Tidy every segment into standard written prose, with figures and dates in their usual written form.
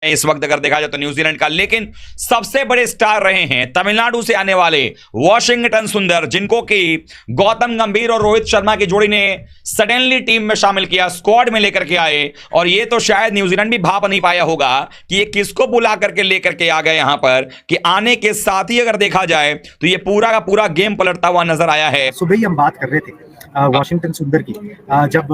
इस वक्त अगर देखा जाए तो न्यूजीलैंड का, लेकिन सबसे बड़े स्टार रहे हैं तमिलनाडु से आने वाले वॉशिंगटन सुंदर, जिनको कि गौतम गंभीर और रोहित शर्मा की जोड़ी ने सडनली टीम में शामिल किया, स्क्वाड में लेकर के आए। और ये तो शायद न्यूजीलैंड भी भाप नहीं पाया होगा कि ये किसको बुला करके लेकर के आ गए यहां पर, कि आने के साथ ही अगर देखा जाए तो ये पूरा का पूरा गेम पलटता हुआ नजर आया है। सुबह ही हम बात कर रहे थे वॉशिंगटन सुंदर की, जब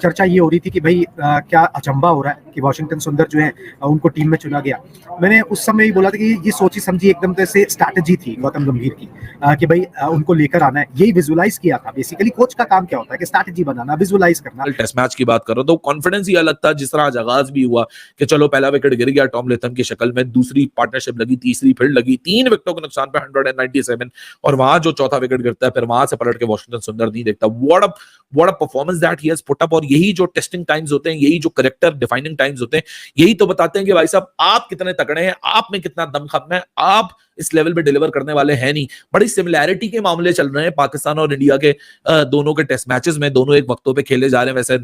चर्चा ये हो रही थी कि भाई क्या अचंबा हो रहा है कि वॉशिंगटन सुंदर जो है उनको टीम में चुना गया। मैंने उस समय ही बोला था कि ये सोची समझी एकदम से स्ट्रैटेजी थी गौतम गंभीर की, कि भाई उनको लेकर आना है, यही विजुअलाइज किया था। बेसिकली कोच का काम क्या होता है कि स्ट्रैटेजी बनाना, विजुअलाइज करना। टेस्ट मैच की बात करो तो कॉन्फिडेंस ही अलग था। जिस तरह आज आगाज भी हुआ कि चलो पहला विकेट गिर गया टॉम लेथम की शक्ल में, दूसरी पार्टनरशिप लगी, तीसरी फिर लगी, 3 विकेटों के नुकसान पे 197, और वहां जो चौथा विकेट गिरता है फिर वहां से पलट के वॉशिंगटन सुंदर नहीं देखता। What a performance that he has put up. और यही जो टेस्टिंग टाइम्स होते हैं, यही जो कैरेक्टर डिफाइनिंग टाइम्स होते हैं, यही तो बताते हैं कि भाई साहब आप कितने तगड़े हैं, आप में कितना दमखम है, आप इस लेवल पे डिलीवर करने वाले हैं नहीं। बड़ी सिमिलैरिटी के मामले चल रहे हैं पाकिस्तान और इंडिया के दोनों के टेस्ट मैचेस में। दोनों एक वक्तों पे खेले जा रहे हैं। वैसे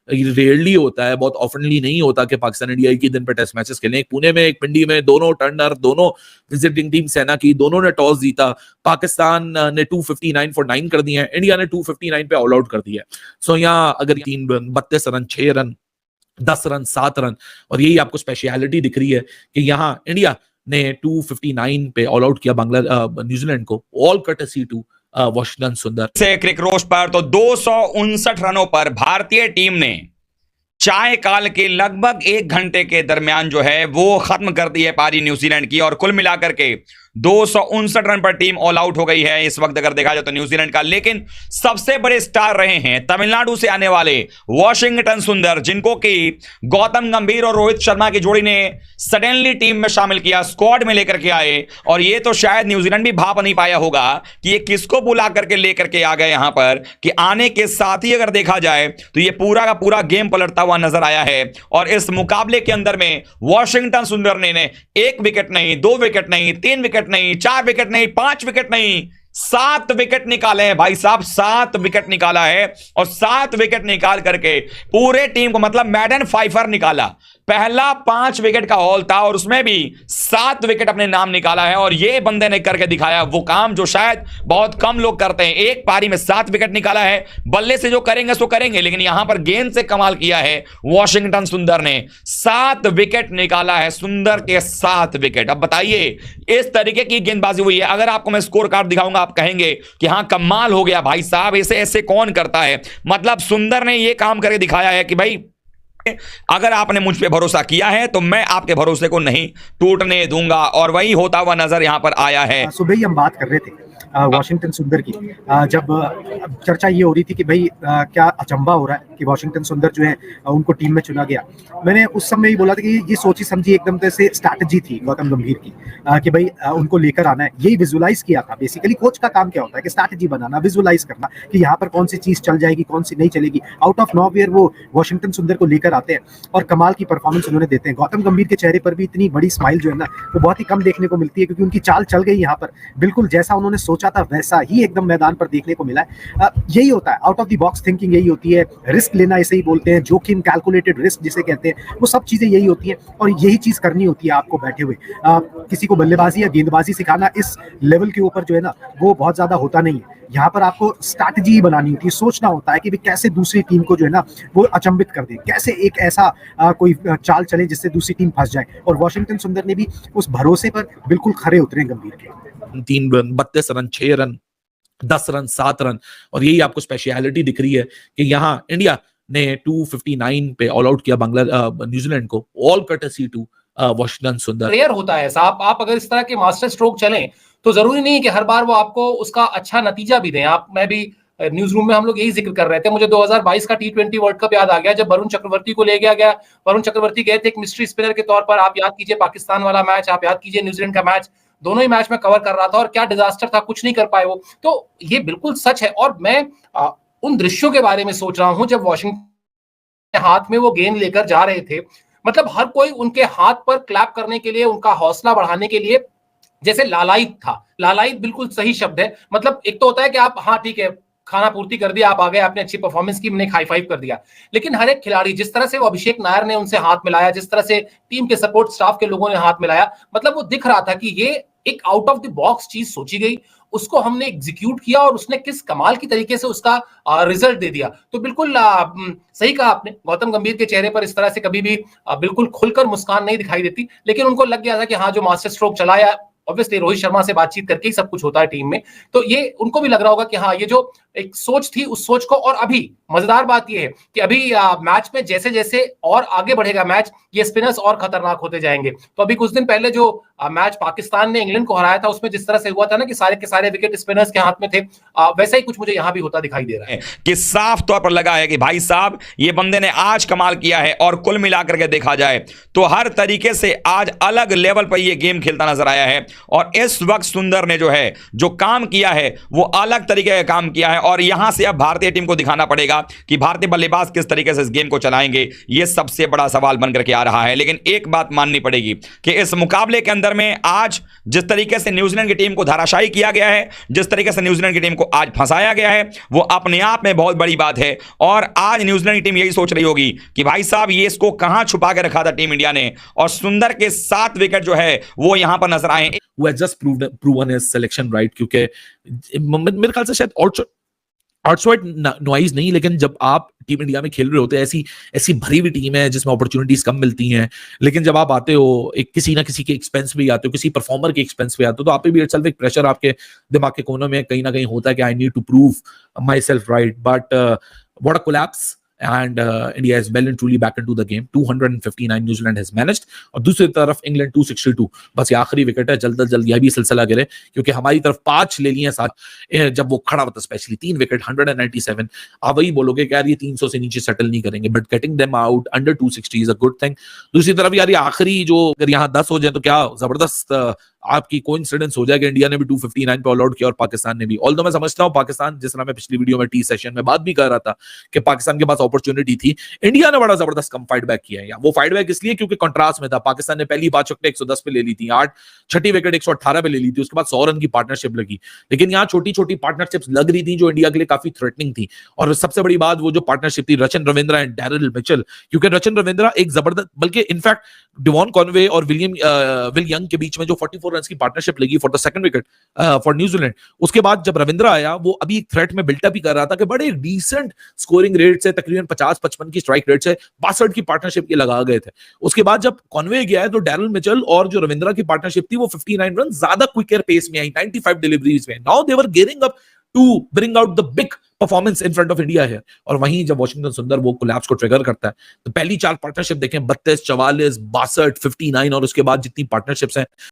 रेयरली होता है, बहुत ऑफनली नहीं होता कि पाकिस्तान इंडिया एक ही दिन पे टेस्ट मैचेस खेलें। एक पुणे में, एक पिंडी में, दोनों टर्नर, दोनों विजिटिंग टीम सेना की, दोनों ने टॉस जीता। पाकिस्तान ने 259 for 9 कर दिए हैं, इंडिया ने 259 पे ऑल आउट कर दिया है। सो यहाँ अगर 3 run, 32 run, 6 run, 10 run, 7 run, और यही आपको स्पेशलिटी दिख रही है कि यहाँ इंडिया ने 259 पे ऑल आउट किया न्यूजीलैंड को, ऑल कर्टेसी टू वॉशिंगटन सुंदर से क्रिकरोश पर। तो 259 रनों पर भारतीय टीम ने चाय काल के लगभग 1 घंटे के दरमियान जो है वो खत्म कर दी है पारी न्यूजीलैंड की, और कुल मिलाकर के 259 रन पर टीम ऑल आउट हो गई है इस वक्त अगर देखा जाए तो न्यूजीलैंड का। लेकिन सबसे बड़े स्टार रहे हैं तमिलनाडु से आने वाले वॉशिंगटन सुंदर, जिनको कि गौतम गंभीर और रोहित शर्मा की जोड़ी ने सडनली टीम में शामिल किया, स्क्वाड में लेकर के आए। और ये तो शायद न्यूजीलैंड भी भाप नहीं पाया होगा कि ये किसको बुला करके लेकर के आ गए यहां पर, कि आने के साथ ही अगर देखा जाए तो ये पूरा का पूरा गेम पलटता हुआ नजर आया है। और इस मुकाबले के अंदर में वॉशिंगटन सुंदर ने 1 विकेट नहीं, 2 विकेट नहीं, 3 विकेट नहीं, 4 विकेट नहीं, 5 विकेट नहीं, 7 विकेट निकाले हैं भाई साहब। 7 विकेट निकाला है, और 7 विकेट निकाल करके पूरे टीम को, मतलब मैडन फाइफर निकाला। पहला 5 विकेट का हॉल था और उसमें भी 7 विकेट अपने नाम निकाला है। और ये बंदे ने करके दिखाया वो काम जो शायद बहुत कम लोग करते हैं। एक पारी में 7 विकेट निकाला है। बल्ले से जो करेंगे सो करेंगे, लेकिन यहां पर गेंद से कमाल किया है वॉशिंगटन सुंदर ने। 7 विकेट निकाला है सुंदर के, 7 विकेट। अब बताइए इस तरीके की गेंदबाजी हुई है। अगर आपको मैं स्कोर कार्ड दिखाऊंगा आप कहेंगे कि हाँ कमाल हो गया भाई साहब, ऐसे ऐसे कौन करता है। मतलब सुंदर ने यह काम करके दिखाया है कि भाई अगर आपने मुझ पे भरोसा किया है तो मैं आपके भरोसे को नहीं टूटने दूंगा, और वही होता हुआ नजर यहां पर आया है। सुबह ही हम बात कर रहे थे वॉशिंगटन सुंदर की, जब चर्चा ये हो रही थी कि भाई क्या अचंबा हो रहा है कि वॉशिंगटन सुंदर जो है उनको टीम में चुना गया। मैंने उस समय ही बोला था कि ये सोची समझी एकदम से स्ट्रैटेजी थी गौतम गंभीर की, कि भाई उनको लेकर आना है, यही विजुअलाइज किया था। बेसिकली कोच का काम क्या होता है कि स्ट्रैटेजी बनाना, विजुअलाइज करना कि यहाँ पर कौन सी चीज चल जाएगी, कौन सी नहीं चलेगी। आउट ऑफ नॉवेयर वो वॉशिंगटन सुंदर को लेकर आते हैं और कमाल की परफॉर्मेंस उन्होंने देते हैं। गौतम गंभीर के चेहरे पर भी इतनी बड़ी स्माइल जो है ना वो बहुत ही कम देखने को मिलती है, क्योंकि उनकी चाल चल गई यहाँ पर। बिल्कुल जैसा उन्होंने सोचा था वैसा ही एकदम मैदान पर देखने को मिला है। यही होता है out of the box thinking, यही होती है रिस्क लेना, इसे ही बोलते हैं जोखिम, कैलकुलेटेड रिस्क जिसे कहते हैं। वो सब चीजें यही होती हैं और यही चीज करनी होती है आपको बैठे हुए। किसी को बल्लेबाजी या गेंदबाजी सिखाना इस लेवल के ऊपर जो है ना वो बहुत ज्यादा होता नहीं है। यहाँ पर आपको स्ट्रैटेजी बनानी होती है, सोचना होता है कि भी कैसे दूसरी टीम को जो है ना वो अचंभित कर दे, कैसे एक ऐसा कोई चाल चले जिससे दूसरी टीम फंस जाए। और वॉशिंगटन सुंदर ने भी उस भरोसे पर बिल्कुल खरे उतरे गंभीर के। 3 run, 32 run, 6 run, 10 run, 7 run, और यही आपको स्पेशलिटी दिख रही है कि यहाँ इंडिया ने 259 पे ऑल आउट किया न्यूजीलैंड को, ऑल कर्टेसी टू वॉशिंगटन सुंदर। रेयर होता है साहब, आप अगर इस तरह के मास्टर स्ट्रोक चलें तो जरूरी नहीं है कि हर बार वो आपको उसका अच्छा नतीजा भी दें। मैं भी न्यूज रूम में हम लोग यही जिक्र कर रहे थे। मुझे 2022 का T20 वर्ल्ड कप याद आ गया जब वरुण चक्रवर्ती को ले गया। वरुण चक्रवर्ती गए थे एक मिस्ट्री स्पिनर के तौर पर। आप याद कीजिए पाकिस्तान वाला मैच, आप याद कीजिए न्यूजीलैंड का मैच, दोनों ही मैच में कवर कर रहा था और क्या डिजास्टर था, कुछ नहीं कर पाए वो। तो ये बिल्कुल सच है। और मैं उन दृश्यों के बारे में सोच रहा हूं जब वॉशिंगटन हाथ में वो गेंद लेकर जा रहे थे। मतलब हर कोई उनके हाथ पर क्लैप करने के लिए, उनका हौसला बढ़ाने के लिए जैसे लालायित था। लालायित बिल्कुल सही शब्द है। मतलब एक तो होता है कि आप हाँ ठीक है खाना पूर्ति कर दिया, आप आ गए, आपने अच्छी परफॉर्मेंस की, हमने हाई फाइव कर दिया। लेकिन हर एक खिलाड़ी, जिस तरह से वो अभिषेक नायर ने उनसे हाथ मिलाया, जिस तरह से टीम के सपोर्ट स्टाफ के लोगों ने हाथ मिलाया, मतलब वो दिख रहा था कि ये एक आउट ऑफ द बॉक्स चीज सोची गई, उसको हमने एग्जीक्यूट किया और उसने किस कमाल की तरीके से उसका रिजल्ट दे दिया। तो बिल्कुल सही कहा आपने, गौतम गंभीर के चेहरे पर इस तरह से कभी भी बिल्कुल खुलकर मुस्कान नहीं दिखाई देती, लेकिन उनको लग गया था कि हाँ, जो मास्टर स्ट्रोक चलाया, ऑब्वियसली रोहित शर्मा से बातचीत करके ही सब कुछ होता है टीम में, तो ये उनको भी लग रहा होगा कि हाँ, ये जो एक सोच थी, उस सोच को, और अभी मजेदार बात ये है कि अभी मैच में जैसे जैसे और आगे बढ़ेगा मैच, ये स्पिनर्स और खतरनाक होते जाएंगे। तो अभी कुछ दिन पहले जो मैच पाकिस्तान ने इंग्लैंड को हराया था, उसमें जिस तरह से हुआ था ना कि सारे के सारे विकेट स्पिनर्स के हाथ में थे, वैसा ही कुछ मुझे यहां भी होता दिखाई दे रहा है कि साफ तौर पर लगा है कि भाई साहब, ये बंदे ने आज कमाल किया है। और कुल मिलाकर के देखा जाए तो हर तरीके से आज अलग लेवल पर ये गेम खेलता नजर आया है। और इस वक्त सुंदर ने जो है, जो काम किया है, वो अलग तरीके का काम किया है। और यहां से अब भारतीय टीम को दिखाना पड़ेगा कि भारतीय बल्लेबाज किस तरीके से इस गेम को चलाएंगे। ये सबसे बड़ा सवाल बनकर के आ रहा है। लेकिन एक बात माननी पड़ेगी कि इस मुकाबले के अंदर में आज जिस तरीके से न्यूजीलैंड की टीम को धाराशायी किया गया है, जिस तरीके से न्यूजीलैंड की टीम को आज फंसाया गया है, वो अपने आप में बहुत बड़ी बात है। और आज न्यूजीलैंड की टीम यही सोच रही होगी कि भाई साहब, ये इसको कहां छुपा के रखा था टीम इंडिया ने, और सुंदर के 7 विकेट जो है वो यहां पर नजर आए। who has just proven his selection right, क्योंकि मेरे ख्याल से शायद आउटसाइड नॉइज नहीं, लेकिन जब आप टीम इंडिया में खेल रहे होते हैं, ऐसी भरी हुई टीम है जिसमें अपॉर्चुनिटीज कम मिलती हैं, लेकिन जब आप आते हो एक किसी ना किसी के एक्सपेंस पे आते हो, किसी परफॉर्मर के एक्सपेंस पे आते हो, तो आप पे भी इटसेल्फ एक प्रेशर आपके दिमाग के कोनों में कहीं ना कहीं होता है कि I need to prove myself right. But what a collapse, and India is well and truly back into the game. 259 New Zealand has managed, और दूसरी तरफ इंग्लैंड 262। बस ये आखिरी विकेट है, जल्द जल्द यह भी सिलसिला गिरे, क्योंकि हमारी तरफ 5 ले लिए साथ जब वो खड़ा होता, स्पेशली 3 विकेट 197। आप वही बोलोगे कि यार ये 300 से नीचे सेटल नहीं करेंगे, but getting them out under 260 is a good thing. दूसरी तरफ यार ये आखिरी जो, अगर यहाँ 10 हो जाए तो क्या जबरदस्त आपकी कोइंसिडेंस हो जाएगा। इंडिया ने भी 259 पे ऑल आउट किया और पाकिस्तान ने भी। ऑल्दो मैं समझता हूं पाकिस्तान, जिस तरह मैं पिछली वीडियो में टी सेशन में बात भी कर रहा था कि पाकिस्तान के पास अपॉर्चुनिटी थी, इंडिया ने बड़ा जबरदस्त कम फाइट बैक किया है। वो फाइट बैक इसलिए क्योंकि कंट्रास्ट में था। पाकिस्तान ने पहली 5 विकेट 110 पे ले ली थी, 8 छठी विकेट 118 पे ले ली थी, उसके बाद 100 रन की पार्टनरशिप लगी। लेकिन यहाँ छोटी छोटी पार्टनरशिप्स लग रही थी जो इंडिया के लिए काफी थ्रेटनिंग थी। और सबसे बड़ी बात वो जो पार्टनरशिप थी Rachin Ravindra and Daryl Mitchell, क्योंकि रचिन रविंद्रा एक जबरदस्त, बल्कि इनफैक्ट डिवॉन कॉनवे और विल यंग के बीच में जो 44 रन की पार्टनरशिप लगी for the second wicket for New Zealand, उसके बाद जब रविंद्रा आया वो अभी एक थ्रेट में बिल्टअप ही कर रहा था कि बड़े डिसेंट स्कोरिंग रेट से, तकरीबन 50-55 की स्ट्राइक रेट से 62 की पार्टनरशिप ये लगा गए थे। उसके बाद जब कॉनवे गया है तो डैरिल मिचेल और जो रविंद्रा की पार्टनरशिप थी वो 59 रन ज्यादा क्विकर पेस में आई, 95 डिलीवरीज में। Now they were gearing up to bring out the big performance in front of India है। और वहीं जब वॉशिंगटन सुंदर वो कोलैप्स को ट्रिगर करता है, तो पहली 4 पार्टनरशिप देखें, 32, 44, 62, 59, और उसके बाद जितनी पार्टनरशिप्स हैं